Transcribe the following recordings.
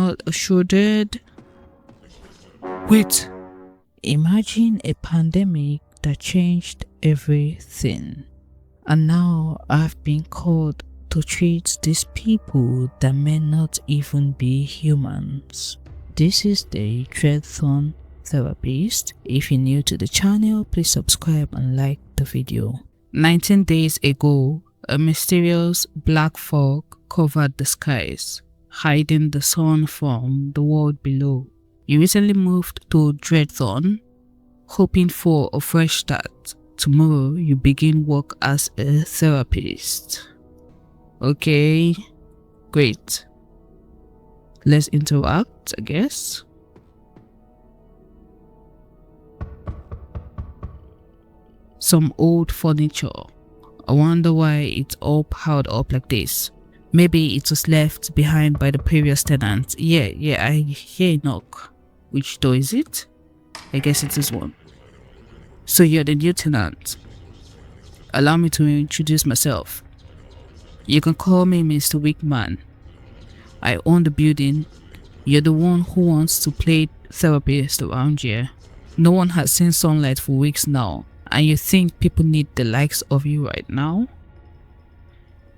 not a shrouded. Wait. Imagine a pandemic that changed everything. And now I've been called to treat these people that may not even be humans. This is the Dreadthorn Therapist. If you're new to the channel, please subscribe and like the video. 19 days ago, a mysterious black fog covered the skies, hiding the sun from the world below. You recently moved to Dreadthorn, hoping for a fresh start. Tomorrow, you begin work as a therapist. Okay, great. Let's interact, I guess. Some old furniture. I wonder why it's all piled up like this. Maybe it was left behind by the previous tenant. Yeah, I hear a knock. Which door is it? I guess it is one. So you're the new tenant. Allow me to introduce myself. You can call me Mr. Wickman. I own the building. You're the one who wants to play therapist around here. No one has seen sunlight for weeks now, and you think people need the likes of you right now?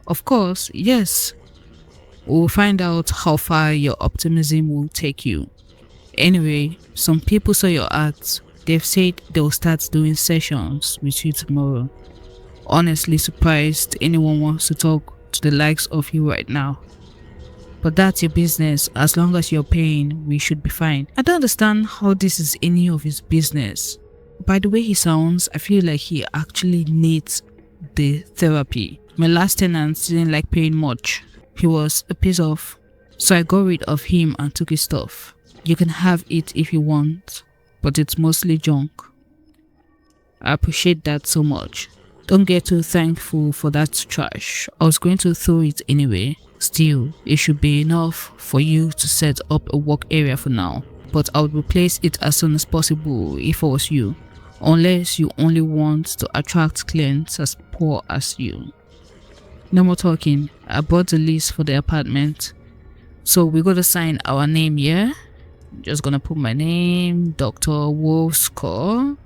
Of course, yes. We'll find out how far your optimism will take you. Anyway, some people saw your ads. They've said they'll start doing sessions with you tomorrow. Honestly surprised anyone wants to talk to the likes of you right now. But that's your business. As long as you're paying, we should be fine. I don't understand how this is any of his business. By the way he sounds, I feel like he actually needs the therapy. My last tenant didn't like paying much. He was a piece off. So I got rid of him and took his stuff. You can have it if you want, but it's mostly junk. I appreciate that so much. Don't get too thankful for that trash. I was going to throw it anyway. Still, it should be enough for you to set up a work area for now. But I would replace it as soon as possible if I was you. Unless you only want to attract clients as poor as you. No more talking. I bought the lease for the apartment. So we gotta sign our name here. Just gonna put my name, Dr. Wolfscore.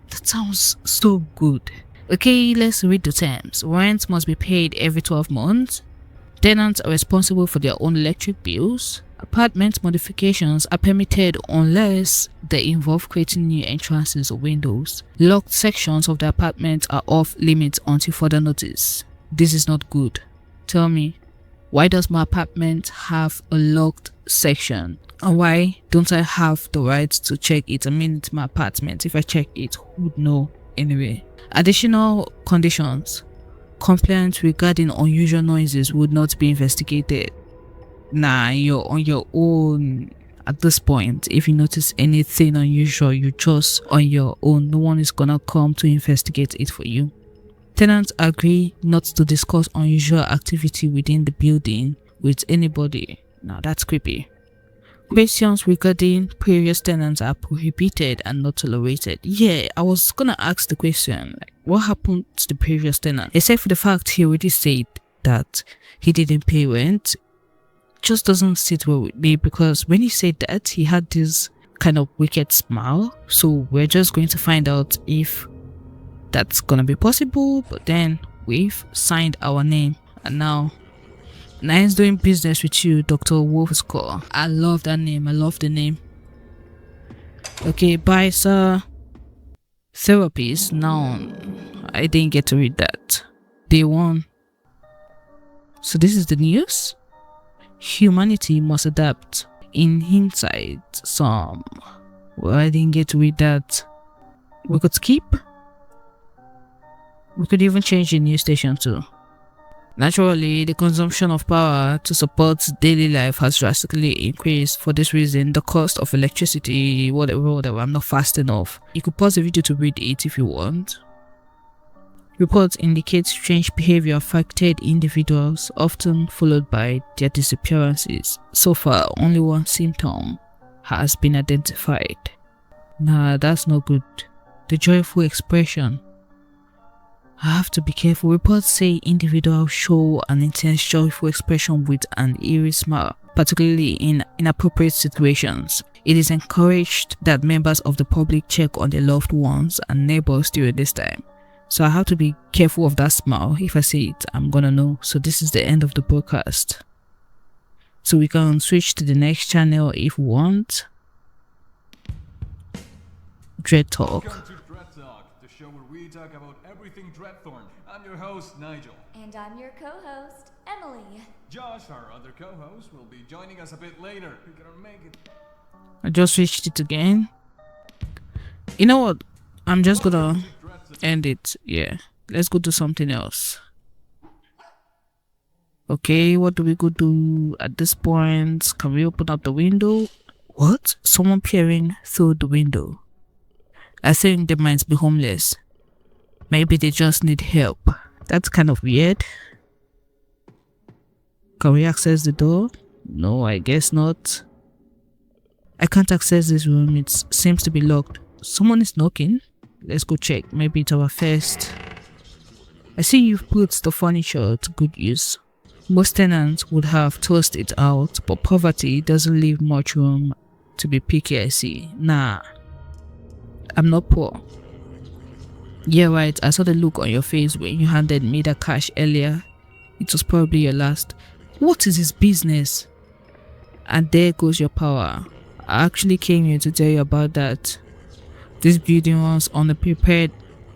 That sounds so good. Okay, let's read the terms. Rent must be paid every 12 months. Tenants are responsible for their own electric bills. Apartment modifications are permitted unless they involve creating new entrances or windows. Locked sections of the apartment are off limits until further notice. This is not good. Tell me, why does my apartment have a locked section? And why don't I have the right to check it? I mean, it's my apartment. If I check it, who would know anyway? Additional conditions. Complaints regarding unusual noises would not be investigated. Nah, you're on your own at this point. If you notice anything unusual, you're just on your own. No one is gonna come to investigate it for you. Tenants agree not to discuss unusual activity within the building with anybody. Now that's creepy. Questions regarding previous tenants are prohibited and not tolerated. Yeah, I was gonna ask the question, like, what happened to the previous tenant? Except for the fact he already said that he didn't pay rent. Just doesn't sit well with me, because when he said that, he had this kind of wicked smile. So we're just going to find out if that's gonna be possible. But then we've signed our name, and now nice doing business with you, Dr. Wolfscore. I love that name. I love the name. Okay, bye, sir. Therapist. Now, I didn't get to read that. Day 1. So this is the news. Humanity must adapt. In hindsight, some. Well, I didn't get to read that. We could skip. We could even change the news station too. Naturally, the consumption of power to support daily life has drastically increased. For this reason, the cost of electricity, whatever, I'm not fast enough. You could pause the video to read it if you want. Reports indicate strange behavior affected individuals, often followed by their disappearances. So far, only one symptom has been identified. Nah, that's not good. The joyful expression. I have to be careful. Reports say individuals show an intense joyful expression with an eerie smile, particularly in inappropriate situations. It is encouraged that members of the public check on their loved ones and neighbors during this time. So I have to be careful of that smile. If I see it, I'm gonna know. So this is the end of the broadcast. So we can switch to the next channel if we want. Dread Talk. Welcome to Dread Talk, the show where we talk about everything Dreadthorn. I'm your host, Nigel. And I'm your co-host, Emily. Josh, our other co-host, will be joining us a bit later. We're gonna make it. I just switched it again. You know what? I'm just gonna end it. Yeah. Let's go do something else. Okay, what do we go do at this point? Can we open up the window? What? Someone peering through the window. I think they might be homeless. Maybe they just need help. That's kind of weird. Can we access the door? No, I guess not. I can't access this room. It seems to be locked. Someone is knocking. Let's go check. Maybe it's our first. I see you've put the furniture to good use. Most tenants would have tossed it out, but poverty doesn't leave much room to be picky, I see. Nah. I'm not poor. Yeah, right. I saw the look on your face when you handed me that cash earlier. It was probably your last. What is his business? And there goes your power. I actually came here to tell you about that. This building runs on a prepared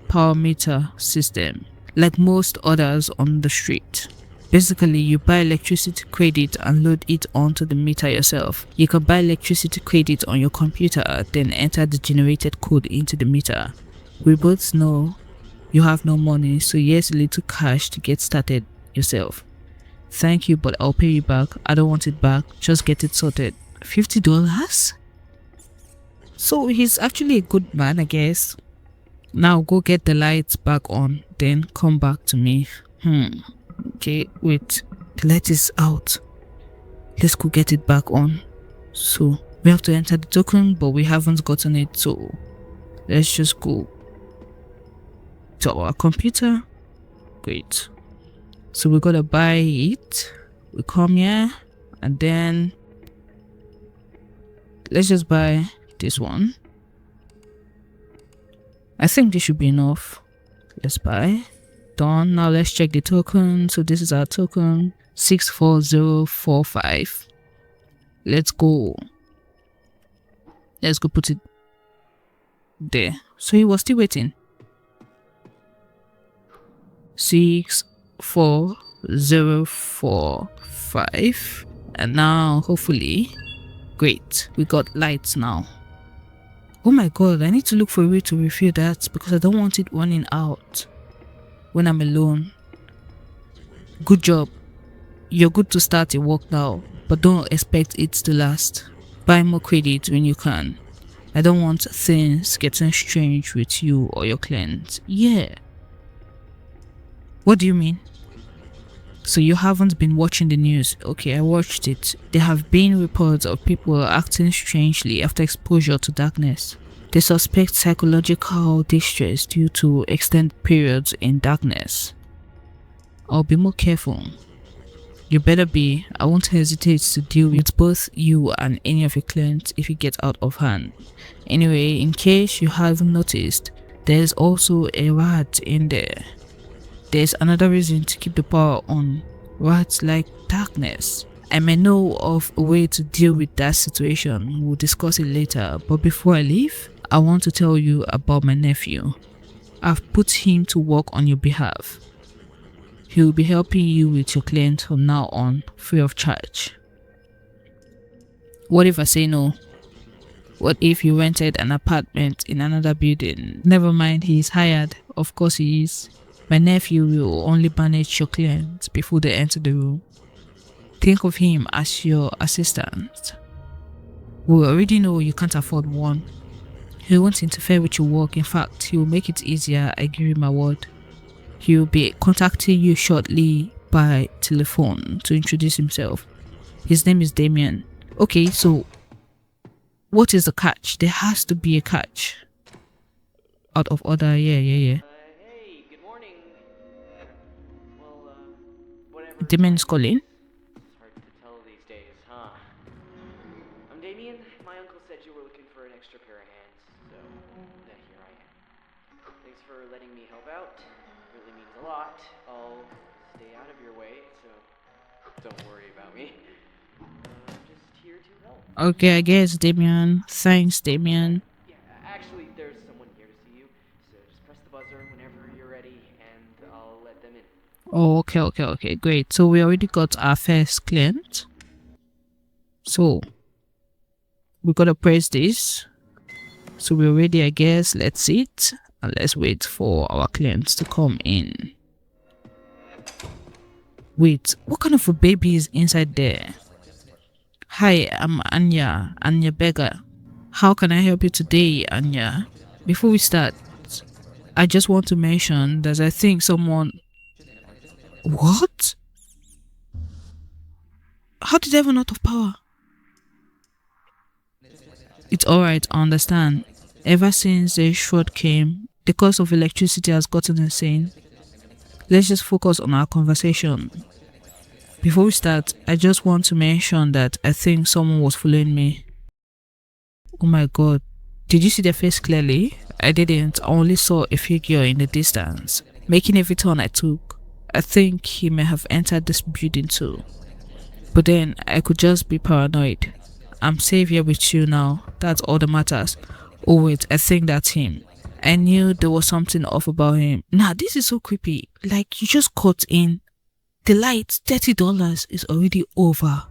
power meter system, like most others on the street. Basically, you buy electricity credit and load it onto the meter yourself. You can buy electricity credit on your computer, then enter the generated code into the meter. We both know you have no money, so here's a little cash to get started yourself. Thank you, but I'll pay you back. I don't want it back. Just get it sorted. $50? So he's actually a good man, I guess. Now go get the lights back on, then come back to me. Okay, wait. The light is out. Let's go get it back on. So we have to enter the token, but we haven't gotten it, so let's just go to our computer. Great. So we gotta buy it. We come here and then let's just buy this one. I think this should be enough. Let's buy. Done. Now let's check the token. So this is our token 64045. Let's go put it there. So he was still waiting. 64045. And now hopefully, great, we got lights now. Oh my god, I need to look for a way to refill that because I don't want it running out when I'm alone. Good job. You're good to start your work now, but don't expect it to last. Buy more credit when you can. I don't want things getting strange with you or your clients. Yeah. What do you mean? So you haven't been watching the news? Okay, I watched it. There have been reports of people acting strangely after exposure to darkness. They suspect psychological distress due to extended periods in darkness. I'll be more careful. You better be. I won't hesitate to deal with both you and any of your clients if it gets out of hand. Anyway, in case you haven't noticed, there's also a rat in there. There's another reason to keep the power on. Rats like darkness. I may know of a way to deal with that situation. We'll discuss it later. But before I leave, I want to tell you about my nephew. I've put him to work on your behalf. He will be helping you with your client from now on, free of charge. What if I say no? What if you rented an apartment in another building? Never mind, he is hired. Of course he is. My nephew will only manage your clients before they enter the room. Think of him as your assistant. We already know you can't afford one. He won't interfere with your work. In fact, he will make it easier, I give you my word. He will be contacting you shortly by telephone to introduce himself. His name is Damien. Okay, so what is the catch? There has to be a catch. Out of order, yeah. Hey, good morning. Demon's calling. It's hard to tell these days, huh? I'm Damien. My uncle said you were looking for an extra pair of hands, so here I am. Thanks for letting me help out. It really means a lot. I'll stay out of your way, so don't worry about me. I'm just here to help. Okay, I guess Damien. Thanks, Damien. Yeah, actually, there's someone here to see you, so just press the buzzer whenever you're ready, and I'll let them in. Oh, okay, great. So we already got our first client. So we gotta press this. So we're ready, I guess. Let's sit and let's wait for our clients to come in. Wait, what kind of a baby is inside there? Hi, I'm Anya Beggar. How can I help you today, Anya? Before we start, I just want to mention that I think someone... What? How did they have not of power? It's alright, I understand. Ever since the Shroud came, the cost of electricity has gotten insane. Let's just focus on our conversation. Before we start, I just want to mention that I think someone was following me. Oh my god. Did you see their face clearly? I didn't. I only saw a figure in the distance. Making every turn I took, I think he may have entered this building too. But then, I could just be paranoid. I'm safe here with you now. That's all that matters. Oh wait, I think that's him. I knew there was something off about him. Nah, this is so creepy. Like, you just caught in. The light, $30 is already over.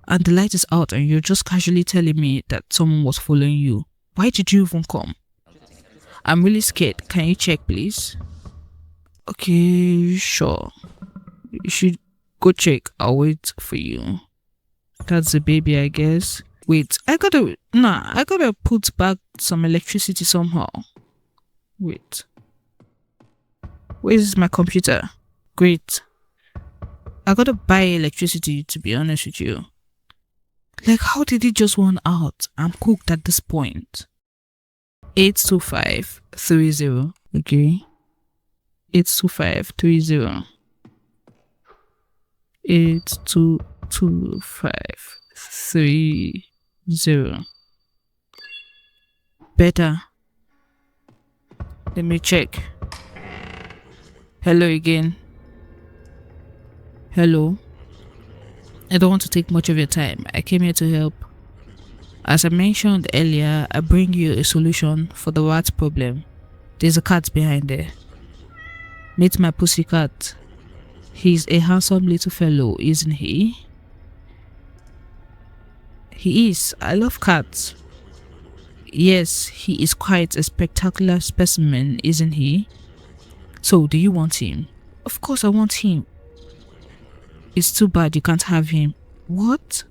And the light is out and you're just casually telling me that someone was following you. Why did you even come? I'm really scared. Can you check, please? Okay, sure. You should go check. I'll wait for you. That's the baby, I guess. Wait, I gotta put back some electricity somehow. Wait. Where is my computer? Great. I gotta buy electricity, to be honest with you. Like, how did it just run out? I'm cooked at this point. 82530. Okay. 82530. 82530. Better. Let me check. Hello again. Hello. I don't want to take much of your time. I came here to help. As I mentioned earlier, I bring you a solution for the rat problem. There's a cat behind there. Meet my pussycat. He's a handsome little fellow, isn't he? He is. I love cats. Yes, he is quite a spectacular specimen, isn't he? So, do you want him? Of course I want him. It's too bad you can't have him. What?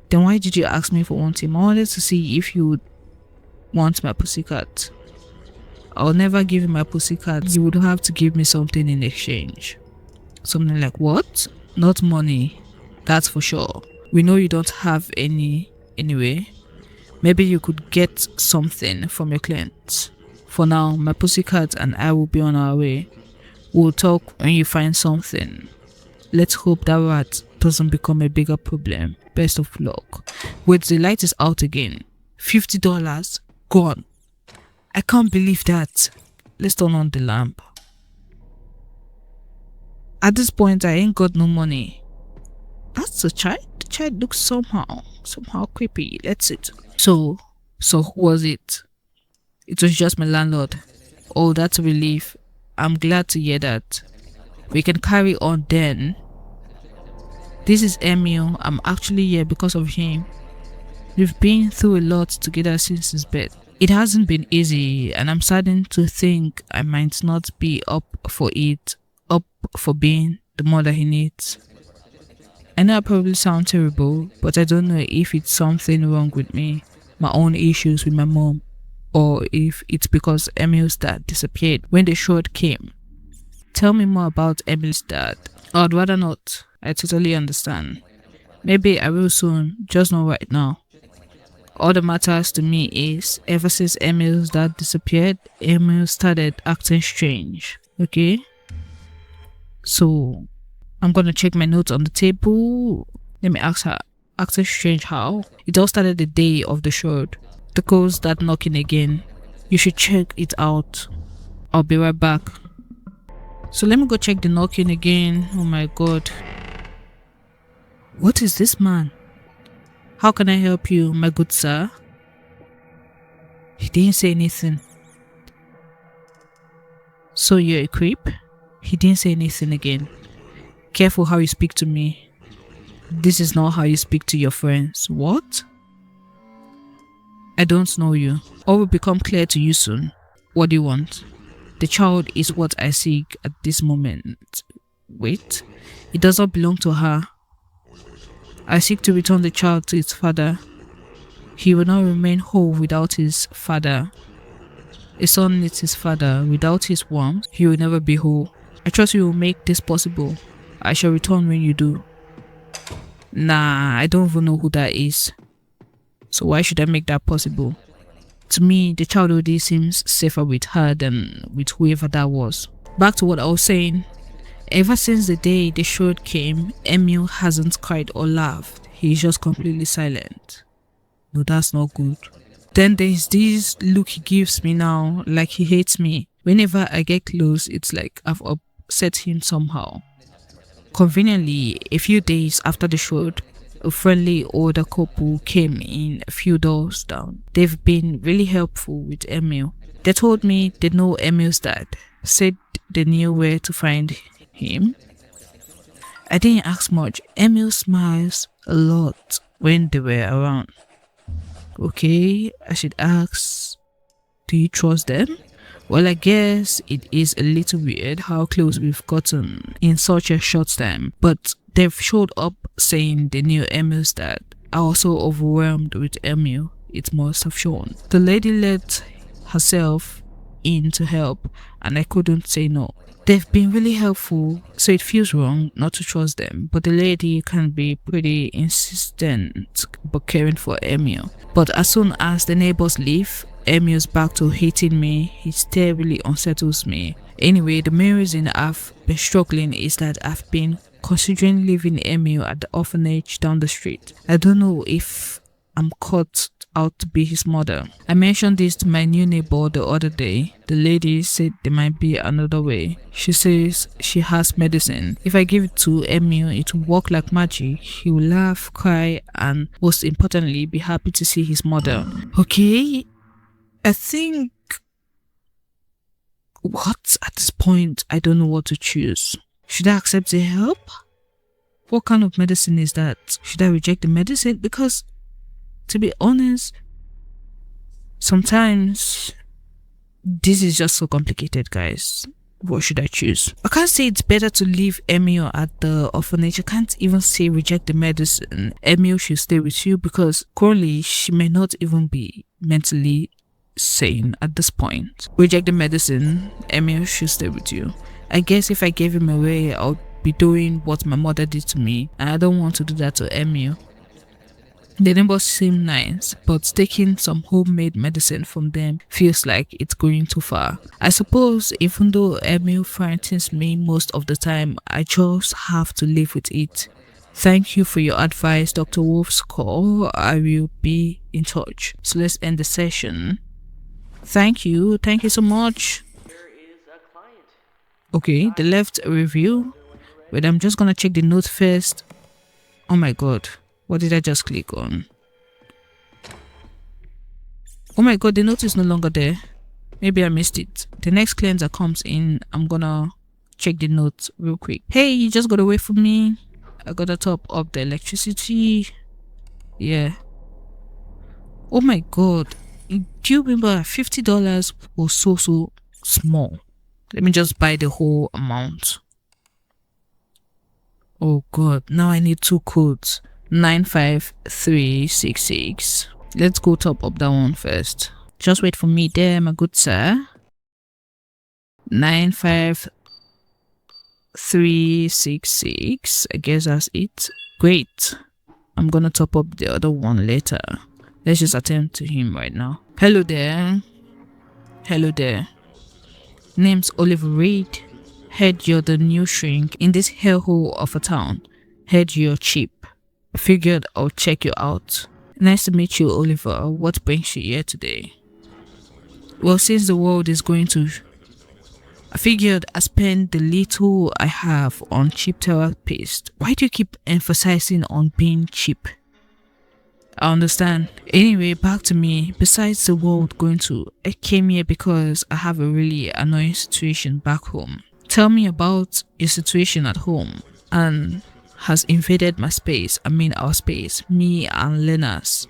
Then why did you ask me for want him? I wanted to see if you would want my pussycat. I'll never give you my pussycat. You would have to give me something in exchange. Something like what? Not money. That's for sure. We know you don't have any anyway. Maybe you could get something from your clients. For now, my pussycat and I will be on our way. We'll talk when you find something. Let's hope that rat doesn't become a bigger problem. Best of luck. Wait, the light is out again. $50 gone. I can't believe that. Let's turn on the lamp. At this point, I ain't got no money. That's the child? The child looks somehow creepy. Let's see. So who was it? It was just my landlord. Oh, that's a relief. I'm glad to hear that. We can carry on then. This is Emil. I'm actually here because of him. We've been through a lot together since his birth. It hasn't been easy, and I'm starting to think I might not be up for being the mother he needs. I know I probably sound terrible, but I don't know if it's something wrong with me, my own issues with my mom, or if it's because Emil's dad disappeared when the Shroud came. Tell me more about Emil's dad. I'd rather not. I totally understand. Maybe I will soon, just not right now. All that matters to me is, ever since Emil's dad disappeared, Emil started acting strange. Okay? So, I'm gonna check my notes on the table. Let me ask her. Ask her strange how. It all started the day of the Shroud. The calls start knocking again. You should check it out. I'll be right back. So let me go check the knocking again. Oh my god. What is this man? How can I help you, my good sir? He didn't say anything. So you're a creep? He didn't say anything again. Careful how you speak to me. This is not how you speak to your friends. What? I don't know you. All will become clear to you soon. What do you want? The child is what I seek at this moment. Wait, it does not belong to her. I seek to return the child to its father. He will not remain whole without his father. A son needs his father. Without his warmth, he will never be whole. I trust you will make this possible. I shall return when you do. Nah, I don't even know who that is. So why should I make that possible? To me, the child already seems safer with her than with whoever that was. Back to what I was saying. Ever since the day the Shroud came, Emil hasn't cried or laughed. He's just completely silent. No, that's not good. Then there's this look he gives me now, like he hates me. Whenever I get close, it's like I've upset him somehow. Conveniently, a few days after the Shroud, a friendly older couple came in a few doors down. They've been really helpful with Emil. They told me they know Emil's dad, said they knew where to find him. I didn't ask much. Emil smiles a lot when they were around. Okay, I should ask, do you trust them? Well, I guess it is a little weird how close we've gotten in such a short time, but they've showed up saying they knew Emil's dad. I was so overwhelmed with Emil, it must have shown. The lady let herself in to help, and I couldn't say no. They've been really helpful, so it feels wrong not to trust them, but the lady can be pretty insistent but caring for Emil. But as soon as the neighbors leave, Emil's back to hating me. His stare really unsettles me. Anyway, the main reason I've been struggling is that I've been considering leaving Emil at the orphanage down the street. I don't know if I'm cut out to be his mother. I mentioned this to my new neighbor the other day. The lady said there might be another way. She says she has medicine. If I give it to Emil, it will work like magic. He will laugh, cry, and most importantly, be happy to see his mother. Okay, I think... What? At this point, I don't know what to choose. Should I accept the help? What kind of medicine is that? Should I reject the medicine? Because, to be honest, sometimes this is just so complicated, guys. What should I choose? I can't say it's better to leave Emil at the orphanage. I can't even say reject the medicine. Emil should stay with you because currently she may not even be mentally sane at this point. Reject the medicine. Emil should stay with you. I guess if I gave him away, I'll be doing what my mother did to me, and I don't want to do that to Emil. The neighbors seem nice, but taking some homemade medicine from them feels like it's going too far. I suppose even though Emil frightens me most of the time, I just have to live with it. Thank you for your advice, Dr. Wolf's call. I will be in touch. So let's end the session. Thank you so much. Okay, they left a review, but I'm just gonna check the note first. Oh my god, what did I just click on? Oh my god, the note is no longer there. Maybe I missed it. The next cleanser comes in, I'm gonna check the notes real quick. Hey, you just got away from me. I gotta top up the electricity. Yeah. Oh my god. Do you remember $50 was so small? Let me just buy the whole amount. Oh god, now I need 2 codes. 95366. Let's go top up that one first. Just wait for me there, my good sir. 95366. I guess that's it. Great. I'm gonna top up the other one later. Let's just attend to him right now. Hello there. Hello there. Name's Oliver Reed. Heard you're the new shrink in this hellhole of a town. Heard you're cheap. Figured I'll check you out. Nice to meet you, Oliver. What brings you here today? Well, since the world is going to... I figured I spend the little I have on cheap therapist. Why do you keep emphasizing on being cheap? I understand. Anyway, back to me. Besides the world going to... I came here because I have a really annoying situation back home. Tell me about your situation at home and has invaded my space. I mean our space. Me and Lena's.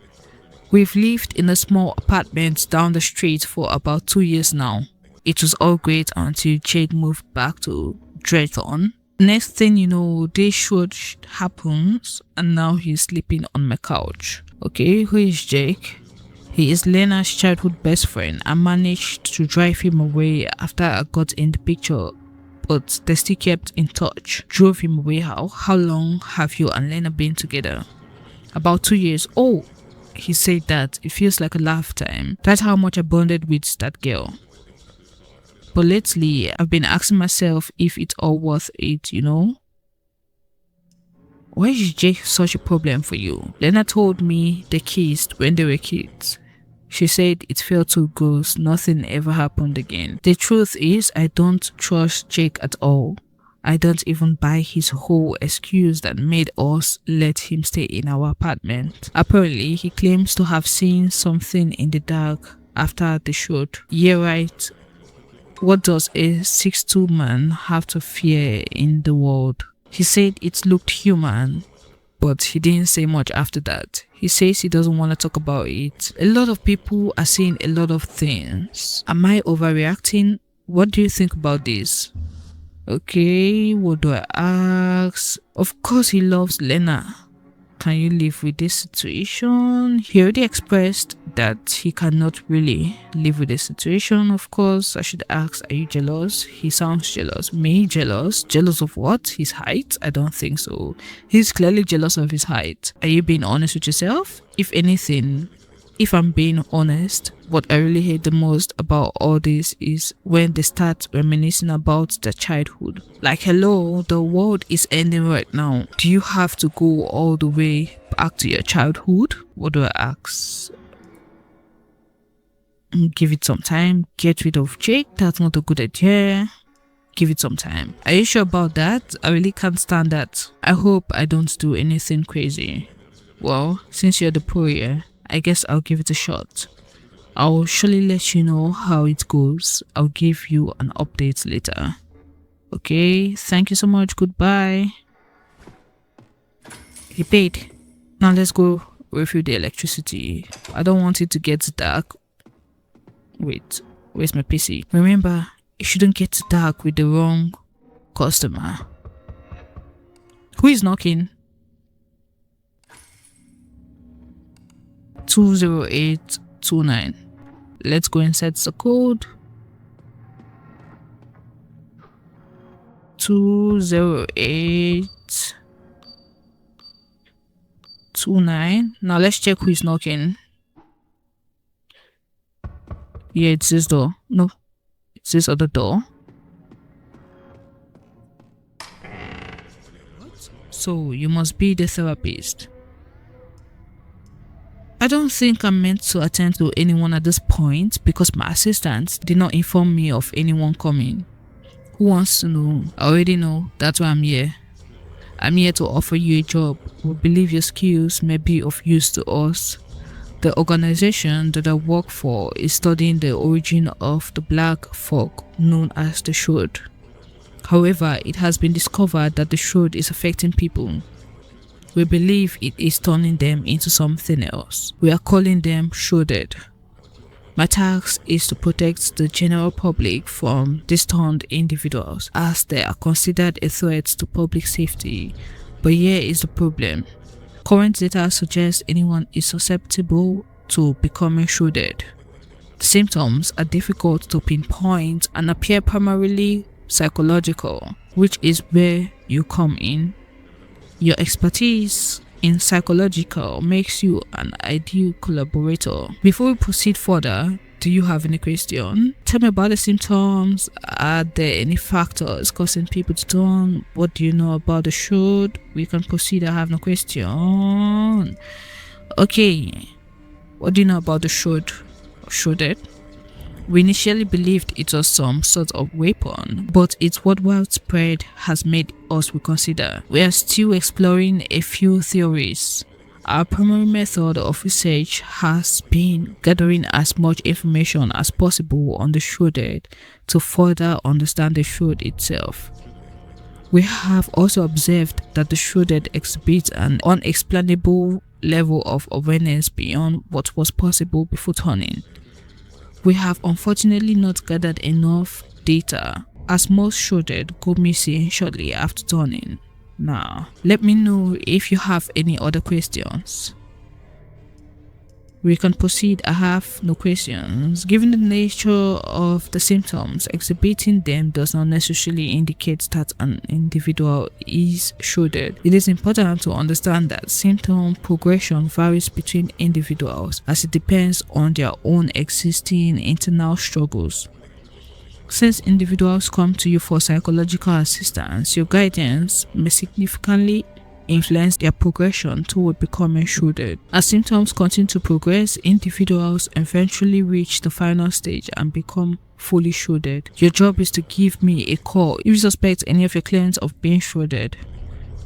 We've lived in a small apartment down the street for about 2 years now. It was all great until Jade moved back to Dreadthorn. Next thing you know, this short happens and now he's sleeping on my couch. Okay, who is Jake? He is Lena's childhood best friend. I managed to drive him away after I got in the picture, but they still kept in touch. Drove him away how? How long have you and Lena been together? About 2 years. Oh, he said that. It feels like a lifetime. That's how much I bonded with that girl. But lately, I've been asking myself if it's all worth it, you know? Why is Jake such a problem for you? Lena told me they kissed when they were kids. She said it felt too gross, nothing ever happened again. The truth is, I don't trust Jake at all. I don't even buy his whole excuse that made us let him stay in our apartment. Apparently, he claims to have seen something in the dark after the shoot. Yeah, right. What does a 6'2" man have to fear in the world? He said it looked human, but he didn't say much after that. He says he doesn't want to talk about it. A lot of people are saying a lot of things. Am I overreacting? What do you think about this? Okay, what do I ask? Of course he loves Lena. Can you live with this situation? He already expressed that he cannot really live with this situation. Of course, I should ask, are you jealous? He sounds jealous. Me jealous? Jealous of what? His height? I don't think so. He's clearly jealous of his height. Are you being honest with yourself? If anything, if I'm being honest, what I really hate the most about all this is when they start reminiscing about their childhood. Like, hello, the world is ending right now. Do you have to go all the way back to your childhood? What do I ask? Give it some time. Get rid of Jake. That's not a good idea. Give it some time. Are you sure about that? I really can't stand that. I hope I don't do anything crazy. Well, since you're the pro here, I guess I'll give it a shot. I'll surely let you know how it goes. I'll give you an update later. Okay, thank you so much. Goodbye. He paid. Now let's go refill the electricity. I don't want it to get dark. Wait, where's my PC? Remember, it shouldn't get dark with the wrong customer. Who is knocking? 20829. Let's go and set the code. 20829. Now let's check who is knocking. Yeah, it's this door. No, it's this other door. What? So you must be the therapist. I don't think I'm meant to attend to anyone at this point because my assistant did not inform me of anyone coming. Who wants to know? I already know. That's why I'm here. I'm here to offer you a job. We believe your skills may be of use to us. The organization that I work for is studying the origin of the black fog known as the Shroud. However, it has been discovered that the Shroud is affecting people. We believe it is turning them into something else. We are calling them shrouded. My task is to protect the general public from these turned individuals as they are considered a threat to public safety. But here is the problem. Current data suggests anyone is susceptible to becoming shrouded. The symptoms are difficult to pinpoint and appear primarily psychological, which is where you come in. Your expertise in psychological makes you an ideal collaborator. Before we proceed further, Do you have any question? Tell me about the symptoms. Are there any factors causing people to turn? What do you know about the Shroud? We can proceed. I have no question. Okay. What do you know about the Shroud? Shrouded? We initially believed it was some sort of weapon, but its worldwide spread has made us reconsider. We are still exploring a few theories. Our primary method of research has been gathering as much information as possible on the Shrouded to further understand the Shroud itself. We have also observed that the Shrouded exhibits an unexplainable level of awareness beyond what was possible before turning. We have unfortunately not gathered enough data, as most Shrouded go missing shortly after turning. Now, let me know if you have any other questions. We can proceed. I have no questions. Given the nature of the symptoms, exhibiting them does not necessarily indicate that an individual is Shrouded. It is important to understand that symptom progression varies between individuals as it depends on their own existing internal struggles. Since individuals come to you for psychological assistance, your guidance may significantly influence their progression toward becoming Shrouded. As symptoms continue to progress, individuals eventually reach the final stage and become fully Shrouded. Your job is to give me a call if you suspect any of your clients of being Shrouded.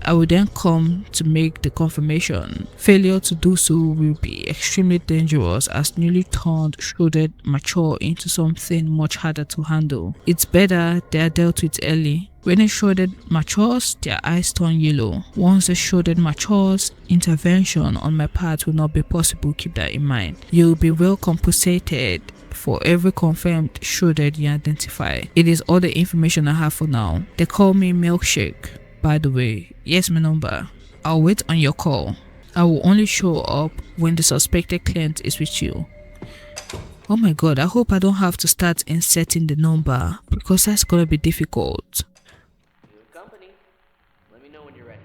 I will then come to make the confirmation. Failure to do so will be extremely dangerous as newly turned Shrouded mature into something much harder to handle. It's better they are dealt with early. When a Shrouded matures, their eyes turn yellow. Once the Shrouded matures, intervention on my part will not be possible. Keep that in mind. You will be well compensated for every confirmed Shrouded you identify. It is all the information I have for now. They call me Milkshake. By the way, here's my number. I'll wait on your call. I will only show up when the suspected client is with you. Oh my god, I hope I don't have to start inserting the number because that's gonna be difficult. Good company. Let me know when you're ready.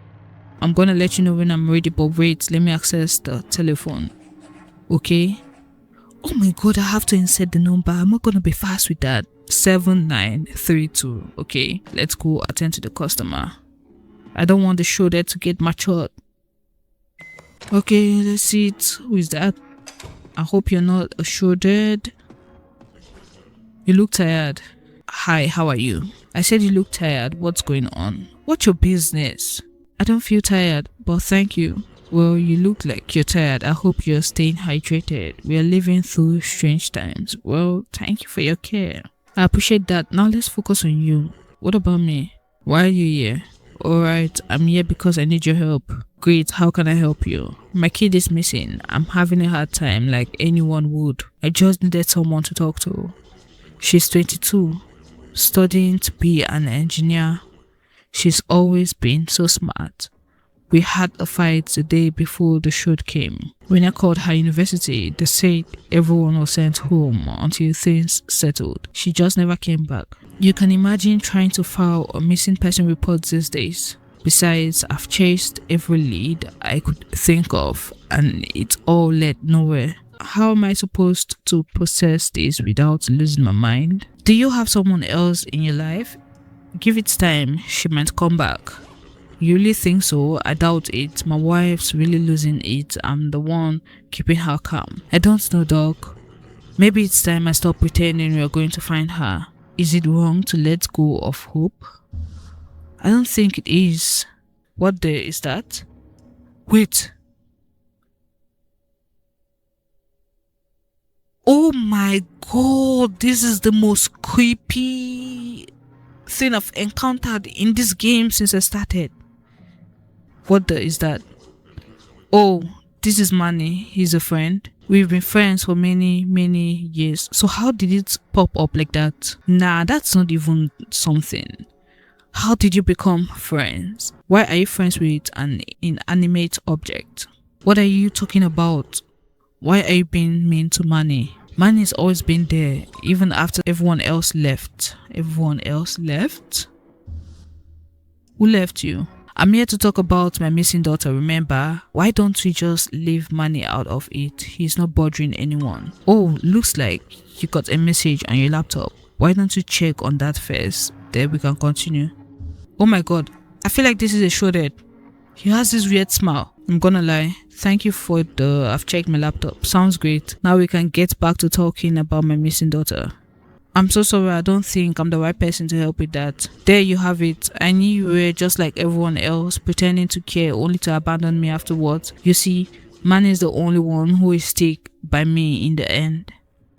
I'm gonna let you know when I'm ready, but wait, let me access the telephone. Okay? Oh my god, I have to insert the number. I'm not gonna be fast with that. 7932. Okay, let's go attend to the customer. I don't want the Shrouded to get matured. Okay, let's see it. Who is that? I hope you're not a Shrouded. You look tired. Hi, how are you? I said you look tired. What's going on? What's your business? I don't feel tired, but thank you. Well, you look like you're tired. I hope you're staying hydrated. We are living through strange times. Well, thank you for your care. I appreciate that. Now let's focus on you. What about me? Why are you here? Alright, I'm here because I need your help. Great, how can I help you? My kid is missing. I'm having a hard time like anyone would. I just needed someone to talk to. She's 22, studying to be an engineer. She's always been so smart. We had a fight the day before the Shroud came. When I called her university, they said everyone was sent home until things settled. She just never came back. You can imagine trying to file a missing person report these days. Besides, I've chased every lead I could think of and it all led nowhere. How am I supposed to process this without losing my mind? Do you have someone else in your life? Give it time, she might come back. You really think so? I doubt it. My wife's really losing it. I'm the one keeping her calm. I don't know, Doc. Maybe it's time I stop pretending we're going to find her. Is it wrong to let go of hope? I don't think it is. What day is that? Wait. Oh my god, this is the most creepy thing I've encountered in this game since I started. What the is that? Oh, this is Manny. He's a friend. We've been friends for many years. So how did it pop up like that? Nah, that's not even something. How did you become friends? Why are you friends with an inanimate object? What are you talking about? Why are you being mean to Manny? Manny's always been there, even after everyone else left. Everyone else left? Who left you? I'm here to talk about my missing daughter, remember? Why don't we just leave Manny out of it? He's not bothering anyone. Oh, looks like you got a message on your laptop. Why don't you check on that first? Then we can continue. Oh my god, I feel like this is a Shroud. He has this weird smile. I'm gonna lie. Thank you for I've checked my laptop. Sounds great. Now we can get back to talking about my missing daughter. I'm so sorry, I don't think I'm the right person to help with that. There you have it. I knew you were just like everyone else, pretending to care only to abandon me afterwards. You see, Manny is the only one who will stick by me in the end.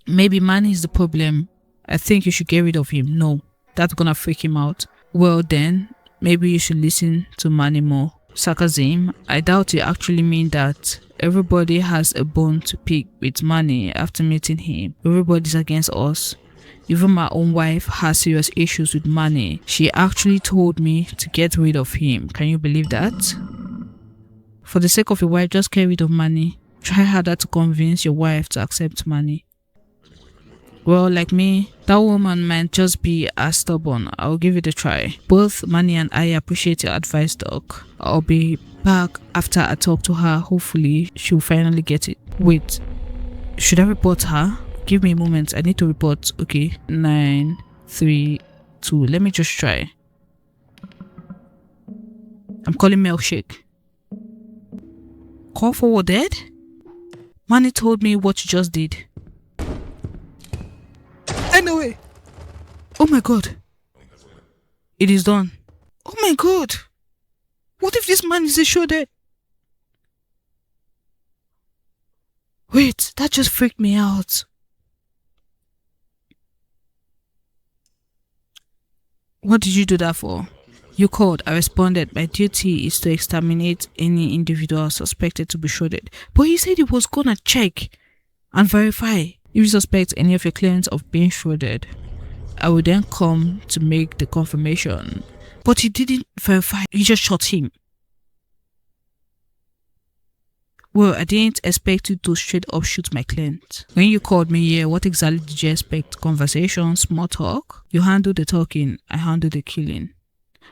Maybe Manny is the problem. I think you should get rid of him. No, that's gonna freak him out. Well then, maybe you should listen to Manny more. Sarcasm, I doubt you actually mean that. Everybody has a bone to pick with Manny after meeting him. Everybody's against us. Even my own wife has serious issues with Manny. She actually told me to get rid of him. Can you believe that? For the sake of your wife, just get rid of Manny. Try harder to convince your wife to accept Manny. Well, like me, that woman might just be as stubborn. I'll give it a try. Both Manny and I appreciate your advice, Doc. I'll be back after I talk to her. Hopefully, she'll finally get it. Wait, should I report her? Give me a moment. I need to report. Okay. 9, 3, 2. Let me just try. I'm calling Milkshake. Call forwarded? Manny told me what you just did. Anyway. Oh my god. It is done. Oh my god. What if this man is a Shroud? Wait, that just freaked me out. What did you do that for? You called. I responded. My duty is to exterminate any individual suspected to be Shroud. But he said he was gonna check and verify if you suspect any of your clients of being Shroud. I will then come to make the confirmation. But he didn't verify. He just shot him. Well, I didn't expect you to straight up shoot my client. When you called me here, what exactly did you expect? Conversation, small talk? You handled the talking, I handled the killing.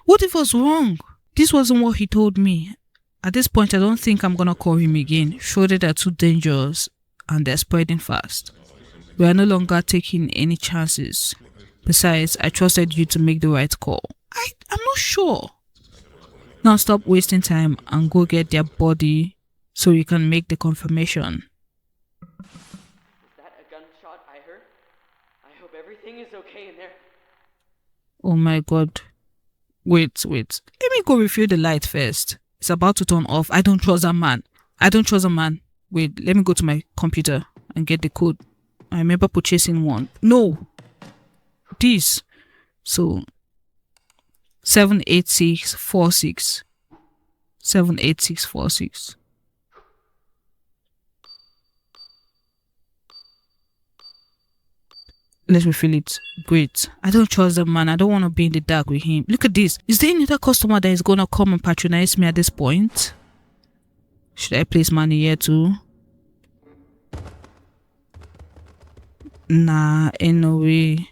What if I was wrong? This wasn't what he told me. At this point, I don't think I'm gonna call him again. Shroud are too dangerous and they're spreading fast. We are no longer taking any chances. Besides, I trusted you to make the right call. I'm not sure. Now stop wasting time and go get their body so you can make the confirmation. Is that a gunshot I heard? I hope everything is okay in there. Oh my god. Wait. Let me go refill the light first. It's about to turn off. I don't trust that man. Wait, let me go to my computer and get the code. I remember purchasing one. No. This. So 78646. 78646. Let's refill it. Great. I don't trust the man. I don't want to be in the dark with him. Look at this. Is there any other customer that is going to come and patronize me at this point? Should I place money here too? Nah, ain't no way.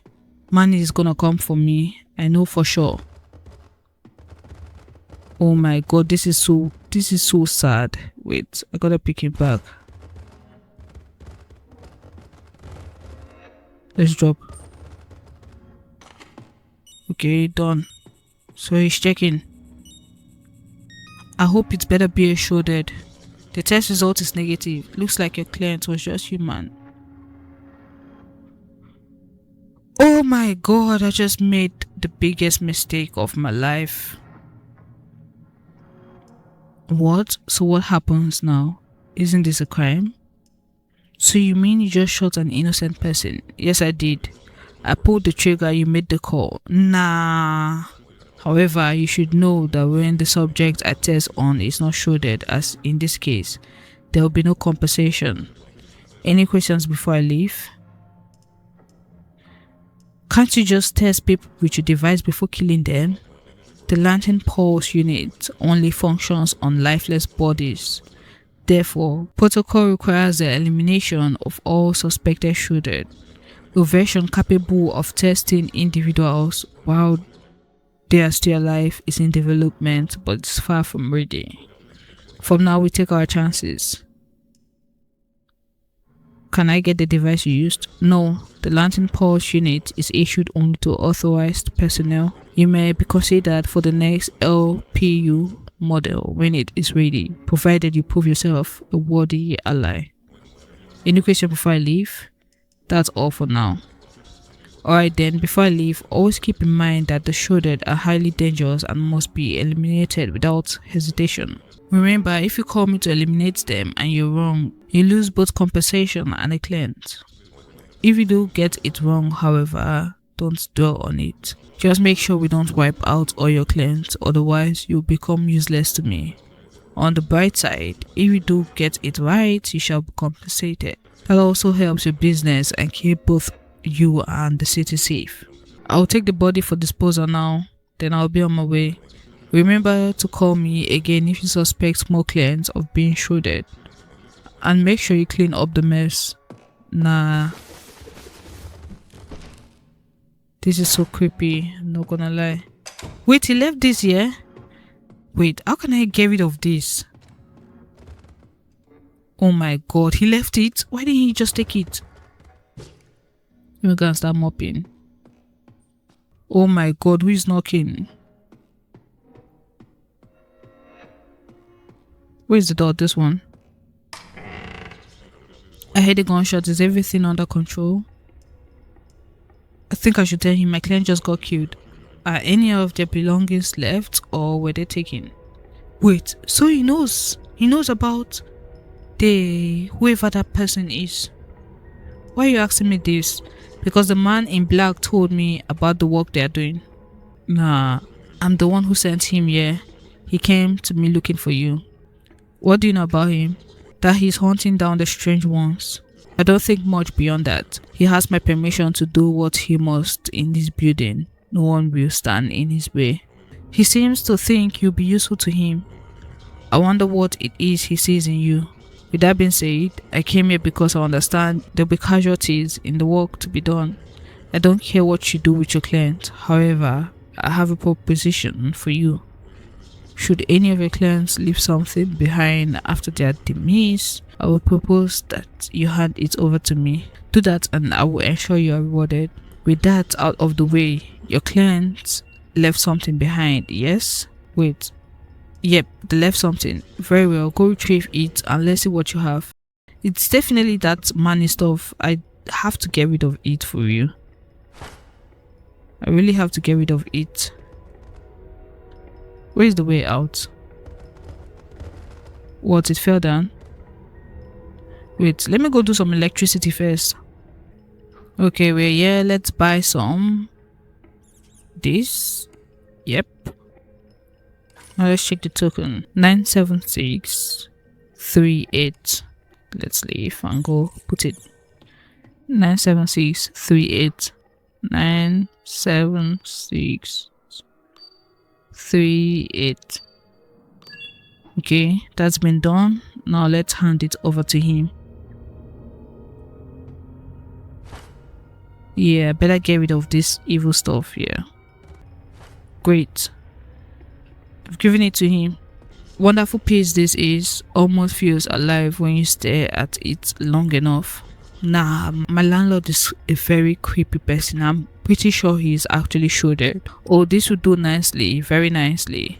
Money is going to come for me. I know for sure. Oh my god, this is so sad. Wait, I gotta pick him back. Let's drop. Okay, done. So he's checking. I hope it's better be a Shroud. The test result is negative. Looks like your client was just human. Oh my god, I just made the biggest mistake of my life. What? So what happens now? Isn't this a crime? So you mean you just shot an innocent person? Yes, I did. I pulled the trigger, you made the call. Nah. However, you should know that when the subject I test on is not Shroud, as in this case, there will be no compensation. Any questions before I leave? Can't you just test people with your device before killing them? The Lantern Pulse unit only functions on lifeless bodies. Therefore, protocol requires the elimination of all suspected Shroud. A version capable of testing individuals while They are still alive, it's in development, but it's far from ready. From now, we take our chances. Can I get the device you used? No, the Lantern Pulse unit is issued only to authorized personnel. You may be considered for the next LPU model when it is ready, provided you prove yourself a worthy ally. Any question before I leave? That's all for now. Alright then, before I leave, always keep in mind that the Shrouded are highly dangerous and must be eliminated without hesitation. Remember, if you call me to eliminate them and you're wrong, you lose both compensation and a client. If you do get it wrong, however, don't dwell on it. Just make sure we don't wipe out all your clients, otherwise you'll become useless to me. On the bright side, if you do get it right, you shall be compensated. That also helps your business and keep both you and the city safe. I'll take the body for disposal now, then I'll be on my way. Remember to call me again if you suspect more clients of being shrouded. And make sure you clean up the mess. Nah. This is so creepy, I'm not gonna lie. Wait, he left this here? Wait, how can I get rid of this? Oh my god, he left it? Why didn't he just take it? We're gonna start mopping. Oh my god, who is knocking? Where's the door? This one. I heard a gunshot. Is everything under control? I think I should tell him my client just got killed. Are any of their belongings left or were they taken? Wait, so he knows. He knows about whoever that person is. Why are you asking me this? Because the man in black told me about the work they are doing. Nah, I'm the one who sent him here. He came to me looking for you. What do you know about him? That he's hunting down the strange ones. I don't think much beyond that. He has my permission to do what he must in this building. No one will stand in his way. He seems to think you'll be useful to him. I wonder what it is he sees in you. With that being said, I came here because I understand there'll be casualties in the work to be done. I don't care what you do with your client. However, I have a proposition for you. Should any of your clients leave something behind after their demise, I will propose that you hand it over to me. Do that and I will ensure you are rewarded. With that out of the way, your clients left something behind, yes? Wait. Yep, they left something. Very well, go retrieve it and let's see what you have. It's definitely that money stuff. I have to get rid of it for you. I really have to get rid of it. Where is the way out? What, it fell down? Wait, let me go do some electricity first. Okay, we're here. Let's buy some. This? Yep. Now let's check the token. 97638. Let's leave and go put it. 97638. 97638. Okay, that's been done. Now let's hand it over to him. Yeah, better get rid of this evil stuff here. Great. I've given it to him. Wonderful piece this is. Almost feels alive when you stare at it long enough. Nah, my landlord is a very creepy person. I'm pretty sure he is actually shrouded. Oh, this would do nicely, very nicely.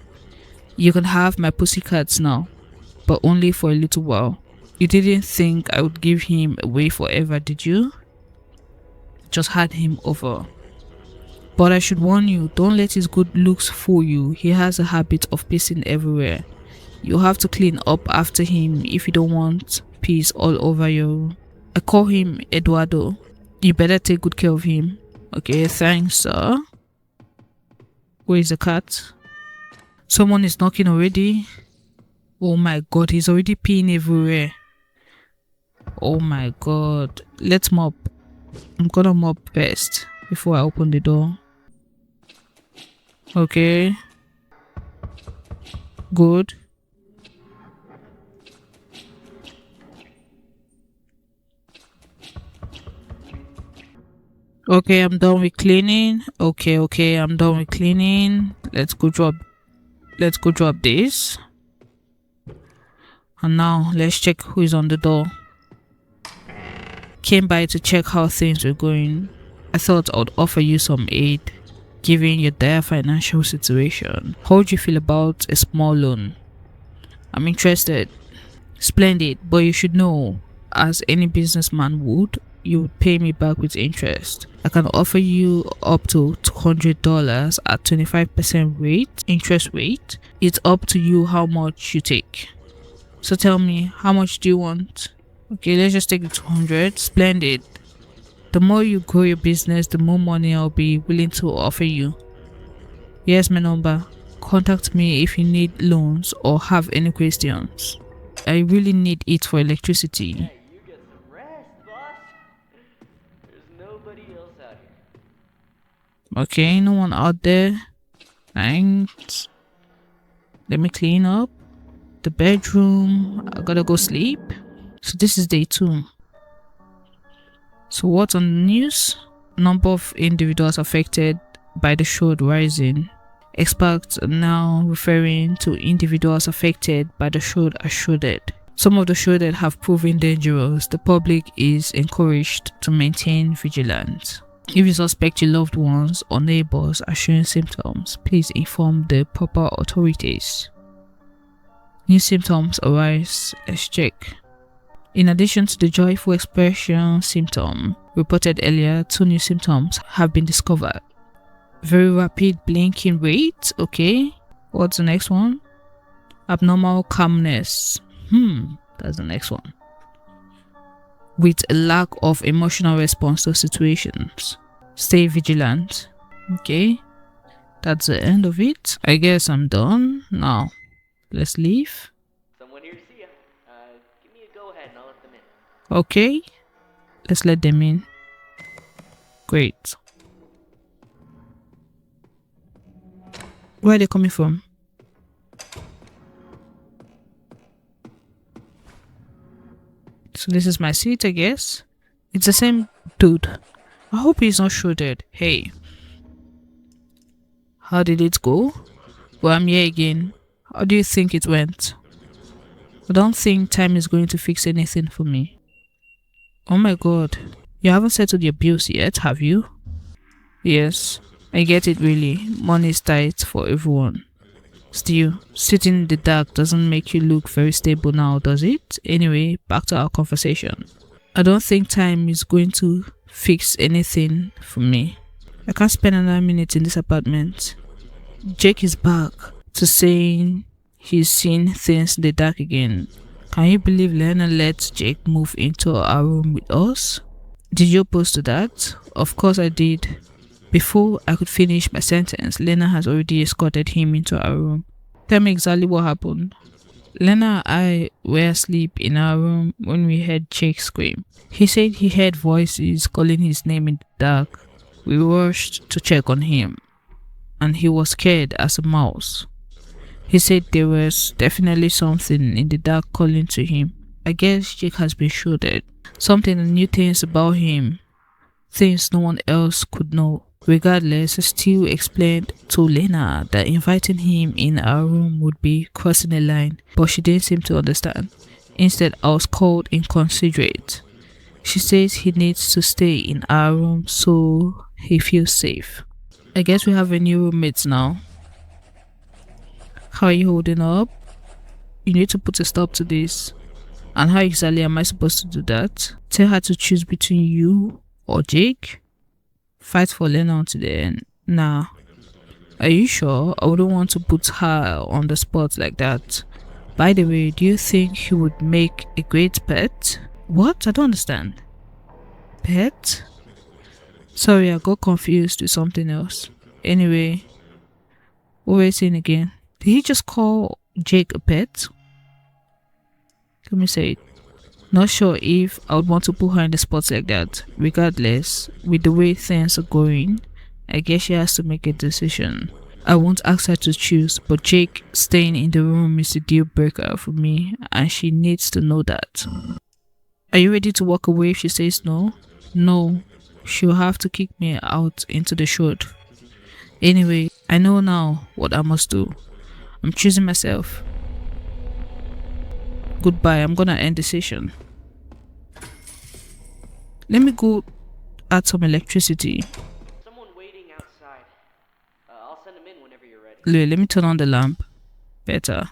You can have my pussycats now, but only for a little while. You didn't think I would give him away forever, did you? Just hand him over. But I should warn you, don't let his good looks fool you. He has a habit of pissing everywhere. You'll have to clean up after him if you don't want piss all over you. I call him Eduardo. You better take good care of him. Okay, thanks, sir. Where is the cat? Someone is knocking already. Oh my god, he's already peeing everywhere. Oh my god. Let's mop. I'm gonna mop first before I open the door. Okay. Good. Okay, I'm done with cleaning. Okay, I'm done with cleaning. Let's go drop this. And now let's check who is on the door. Came by to check how things were going. I thought I would offer you some aid, given your dire financial situation. How would you feel about a small loan? I'm interested. Splendid, but you should know, as any businessman would, you would pay me back with interest. I can offer you up to $200 at 25% interest rate. It's up to you how much you take. So tell me, how much do you want? Okay, let's just take the 200. Splendid. The more you grow your business, the more money I'll be willing to offer you. Here's my number. Contact me if you need loans or have any questions. I really need it for electricity. Hey, you get some rest, boss. There's nobody else out here. Okay, no one out there. Thanks. Let me clean up the bedroom. I gotta go sleep. So this is day 2. So what's on the news? Number of individuals affected by the Shroud rising. Experts are now referring to individuals affected by the Shroud as shrouded. Some of the shrouded have proven dangerous. The public is encouraged to maintain vigilance. If you suspect your loved ones or neighbors are showing symptoms, please inform the proper authorities. New symptoms arise. Let's check. In addition to the joyful expression symptom reported earlier, 2 new symptoms have been discovered. Very rapid blinking rate. Okay. What's the next one? Abnormal calmness. That's the next one. With a lack of emotional response to situations. Stay vigilant. Okay. That's the end of it. I guess I'm done. Now, let's leave. Someone here to see ya. Give me a go-ahead and I'll let them in. Okay. Let's let them in. Great. Where are they coming from? So this is my seat, I guess. It's the same dude. I hope he's not shrouded. Hey. How did it go? Well, I'm here again. How do you think it went? I don't think time is going to fix anything for me. Oh my god. You haven't settled your bills yet, have you? Yes. I get it really. Money is tight for everyone. Still, sitting in the dark doesn't make you look very stable now, does it? Anyway, back to our conversation. I don't think time is going to fix anything for me. I can't spend another minute in this apartment. Jake is back to saying he's seen things in the dark again. Can you believe Lena let Jake move into our room with us? Did you oppose to that? Of course I did. Before I could finish my sentence, Lena has already escorted him into our room. Tell me exactly what happened. Lena and I were asleep in our room when we heard Jake scream. He said he heard voices calling his name in the dark. We rushed to check on him, and he was scared as a mouse. He said there was definitely something in the dark calling to him. I guess Jake has been shrouded. Something and new things about him. Things no one else could know. Regardless, I still explained to Lena that inviting him in our room would be crossing a line, but she didn't seem to understand. Instead, I was called inconsiderate. She says he needs to stay in our room so he feels safe. I guess we have a new roommate now. How are you holding up? You need to put a stop to this. And how exactly am I supposed to do that? Tell her to choose between you or Jake? Fight for Lena until the end. Nah. Are you sure? I wouldn't want to put her on the spot like that. By the way, do you think he would make a great pet? What? I don't understand. Pet? Sorry, I got confused with something else. Anyway, what were you saying again? Did he just call Jake a pet? Let me say it. Not sure if I would want to put her in the spot like that. Regardless, with the way things are going, I guess she has to make a decision. I won't ask her to choose, but Jake staying in the room is a deal breaker for me, and she needs to know that. Are you ready to walk away if she says no? No. she'll have to kick me out into the shroud. Anyway, I know now what I must do. I'm choosing myself. Goodbye, I'm gonna end the session. Let me go add some electricity. Someone waiting outside. I'll send him in whenever you're ready. Let me turn on the lamp. Better.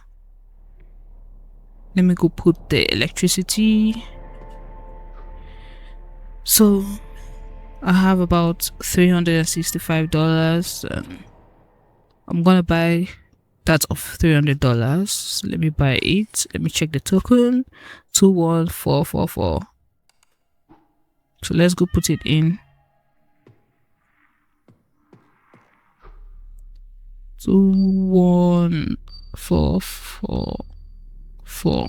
Let me go put the electricity. So I have about $365. I'm gonna buy that of $300. Let me buy it. Let me check the token. 21444. So let's go put it in. 21444.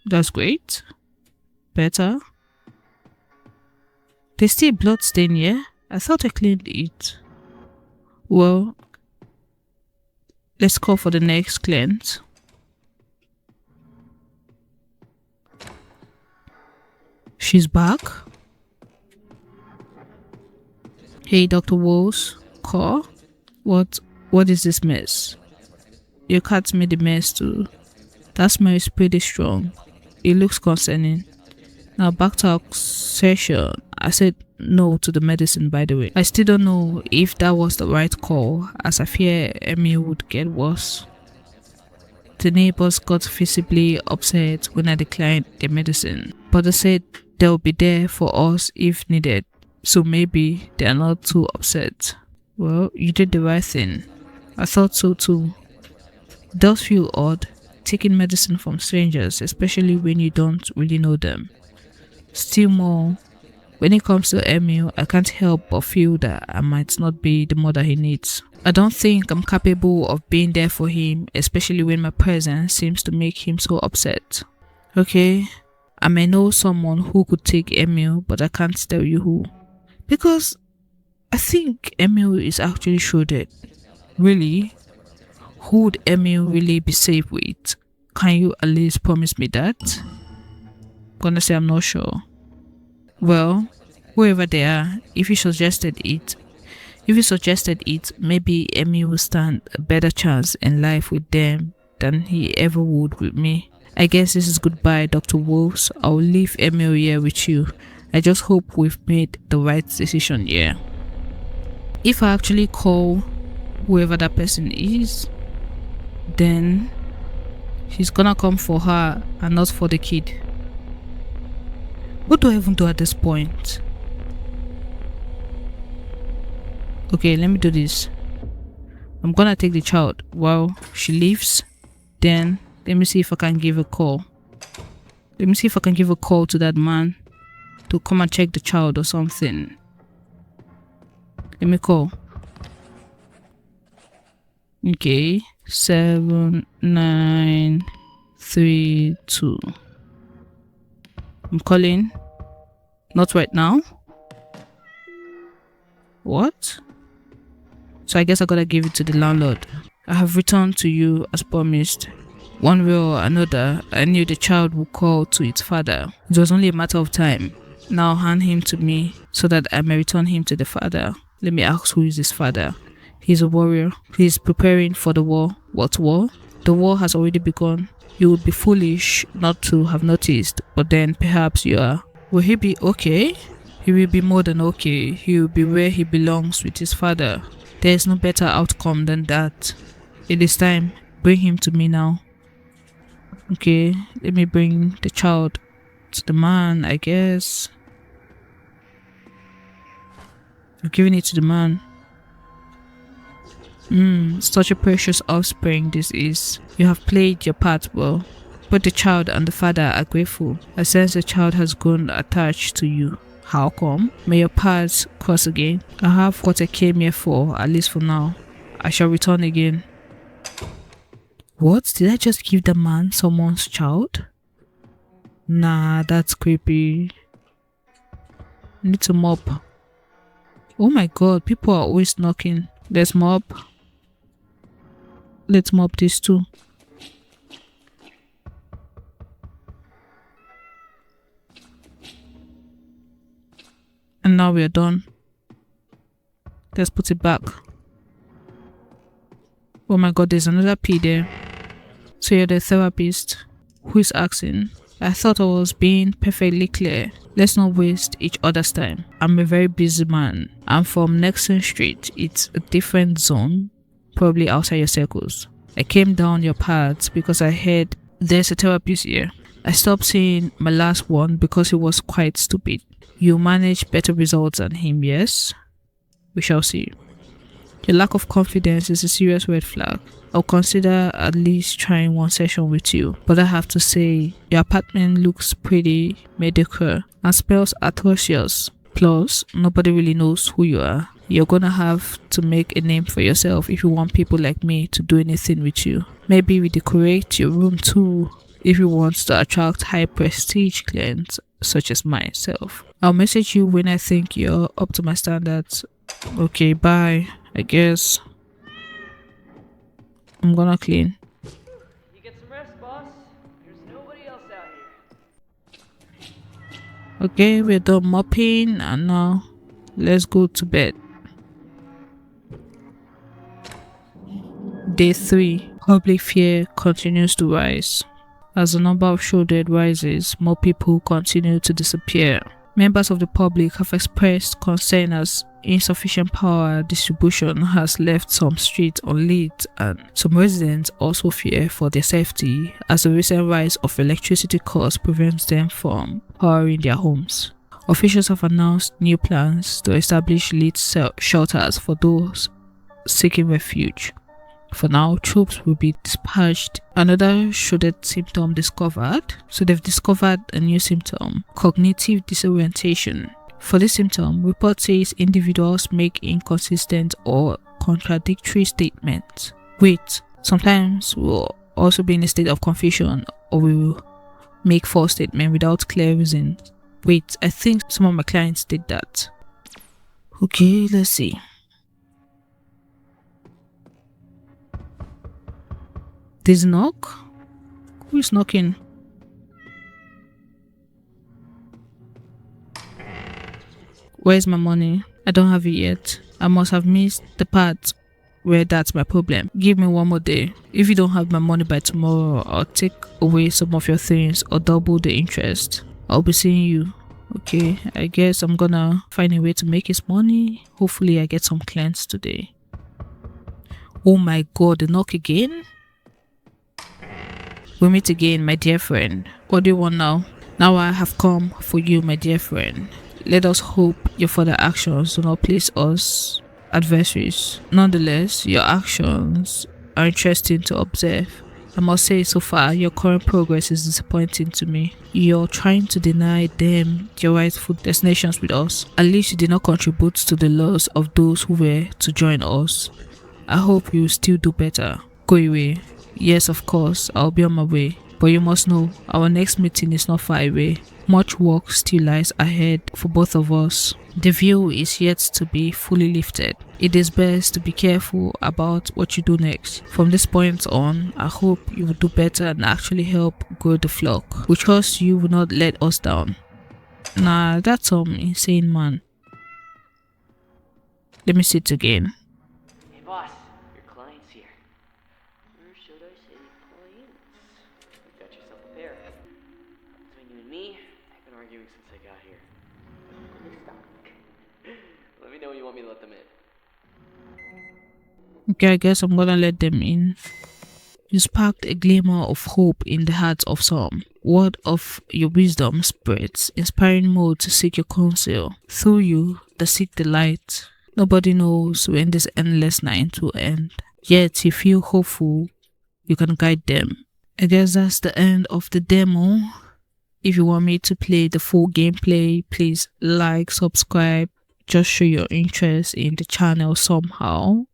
That's great. Better. There's still blood stain here. I thought I cleaned it. Well, let's call for the next client. She's back. Hey, Dr. Wolves. Call? What is this mess? Your cat made the mess too. That smell is pretty strong. It looks concerning. Now back to our session. I said no to the medicine, by the way. I still don't know if that was the right call, as I fear Emmy would get worse. The neighbors got visibly upset when I declined the medicine, but they said they'll be there for us if needed, so maybe they're not too upset. Well, you did the right thing. I thought so too. It does feel odd, taking medicine from strangers, especially when you don't really know them. Still more, when it comes to Emil, I can't help but feel that I might not be the mother he needs. I don't think I'm capable of being there for him, especially when my presence seems to make him so upset. Okay, I may know someone who could take Emil, but I can't tell you who. Because I think Emil is actually shrouded. Really? Who would Emil really be safe with? Can you at least promise me that? I'm gonna say I'm not sure. Well, whoever they are, if you suggested it, maybe Emil will stand a better chance in life with them than he ever would with me. I guess this is goodbye, Dr. Wolves. I'll leave Emil here with you. I just hope we've made the right decision here. If I actually call whoever that person is, then she's gonna come for her and not for the kid. What do I even do at this point? Okay, let me do this. I'm gonna take the child while she leaves. Then let me see if I can give a call. Let me see if I can give a call to that man to come and check the child or something. Let me call. Okay, 7932. I'm calling. Not right now. What? So I guess I gotta give it to the landlord. I have returned to you as promised. One way or another, I knew the child would call to its father. It was only a matter of time. Now hand him to me so that I may return him to the father. Let me ask, who is his father? He's a warrior. He's preparing for the war. What war? The war has already begun. You would be foolish not to have noticed, but then perhaps you are. Will he be okay? He will be more than okay. He will be where he belongs with his father. There is no better outcome than that. It is time. Bring him to me now. Okay, let me bring the child to the man, I guess. I'm giving it to the man. Such a precious offspring this is. You have played your part well. But the child and the father are grateful. I sense the child has grown attached to you. How come? May your paths cross again. I have what I came here for, at least for now. I shall return again. What? Did I just give the man someone's child? Nah, that's creepy. I need to mop. Oh my god, people are always knocking. Let's mop. Let's mop this too. And now we're done. Let's put it back. Oh my god, there's another P there. So you're the therapist. Who is asking? I thought I was being perfectly clear. Let's not waste each other's time. I'm a very busy man. I'm from Nexon Street. It's a different zone, probably outside your circles. I came down your path because I heard there's a therapist here. I stopped seeing my last one because he was quite stupid. You manage better results than him, yes? We shall see. Your lack of confidence is a serious red flag. I'll consider at least trying one session with you, but I have to say, your apartment looks pretty mediocre and smells atrocious. Plus, nobody really knows who you are. You're gonna have to make a name for yourself if you want people like me to do anything with you. Maybe we decorate your room too, if you want to attract high prestige clients such as myself. I'll message you when I think you're up to my standards. Okay, bye. I guess I'm gonna clean. You get some rest, boss. There's nobody else out here. Okay, we're done mopping and now let's go to bed. Day 3. Public fear continues to rise. As the number of show dead rises, more people continue to disappear. Members of the public have expressed concern as insufficient power distribution has left some streets unlit, and some residents also fear for their safety as the recent rise of electricity costs prevents them from powering their homes. Officials have announced new plans to establish lit shelters for those seeking refuge. For now, troops will be dispatched. Another shrouded symptom discovered. So they've discovered a new symptom, cognitive disorientation. For this symptom, report says individuals make inconsistent or contradictory statements. Wait, sometimes we'll also be in a state of confusion or we will make false statements without clear reason. Wait, I think some of my clients did that. Okay, let's see. There's a knock? Who is knocking? Where's my money? I don't have it yet. I must have missed the part where that's my problem. Give me one more day. If you don't have my money by tomorrow, I'll take away some of your things or double the interest. I'll be seeing you. Okay, I guess I'm gonna find a way to make his money. Hopefully I get some clients today. Oh my god, the knock again? We meet again, my dear friend. What do you want now? Now I have come for you, my dear friend. Let us hope your further actions do not place us adversaries. Nonetheless, your actions are interesting to observe. I must say, so far, your current progress is disappointing to me. You're trying to deny them their rightful destinations with us. At least you did not contribute to the loss of those who were to join us. I hope you will still do better. Go away. Yes, of course, I'll be on my way. But you must know, our next meeting is not far away. Much work still lies ahead for both of us. The veil is yet to be fully lifted. It is best to be careful about what you do next. From this point on, I hope you will do better and actually help grow the flock. We trust you will not let us down. Nah, that's some insane man. Let me sit again. Hey, boss. Your client's here. Or should I say clients? You got yourself a pair. Between you and me, I've been arguing since I got here. Let me know when you want me to let them in. Okay, I guess I'm gonna let them in. You sparked a glimmer of hope in the hearts of some. Word of your wisdom spreads, inspiring more to seek your counsel. Through you, the seek the light. Nobody knows when this endless night will end. Yet you feel hopeful you can guide them. I guess that's the end of the demo. If you want me to play the full gameplay, please like, subscribe, just show your interest in the channel somehow.